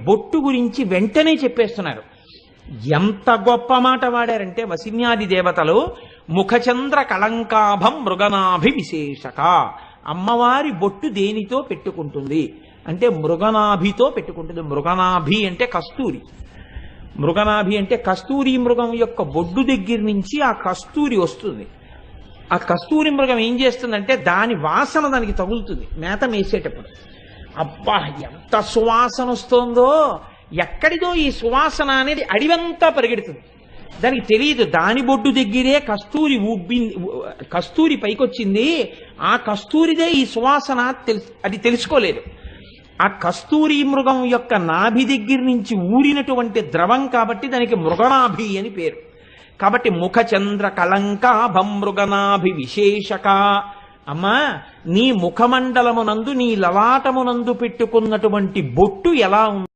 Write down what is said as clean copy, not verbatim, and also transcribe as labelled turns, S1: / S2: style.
S1: బొట్టు గురించి వెంటనే చెప్పేస్తున్నారు. ఎంత గొప్ప మాట వాడారంటే వసిన్యాది దేవతలు ముఖచంద్ర కళంకాభం మృగనాభి విశేషక. అమ్మవారి బొట్టు దేనితో పెట్టుకుంటుంది అంటే మృగనాభితో పెట్టుకుంటుంది. మృగనాభి అంటే కస్తూరి. మృగనాభి అంటే కస్తూరి మృగం యొక్క బొడ్డు దగ్గర నుంచి ఆ కస్తూరి వస్తుంది. ఆ కస్తూరి మృగం ఏం చేస్తుందంటే దాని వాసన దానికి తగులుతుంది మేత మేసేటప్పుడు. అబ్బా ఎంత సువాసన వస్తుందో, ఎక్కడిదో ఈ సువాసన అనేది అడివంతా పరిగెడుతుంది. దానికి తెలియదు దాని బొడ్డు దగ్గరే కస్తూరి పైకొచ్చింది, ఆ కస్తూరిదే ఈ సువాసన అది తెలుసుకోలేదు. ఆ కస్తూరి మృగం యొక్క నాభి దగ్గర నుంచి ఊరినటువంటి ద్రవం కాబట్టి దానికి మృగనాభి అని పేరు. కాబట్టి ముఖచంద్ర కళంకాభం మృగనాభి విశేషక. అమ్మా, నీ ముఖమండలమునందు నీ లలాటమునందు పెట్టుకున్నటువంటి బొట్టు ఎలా ఉంది?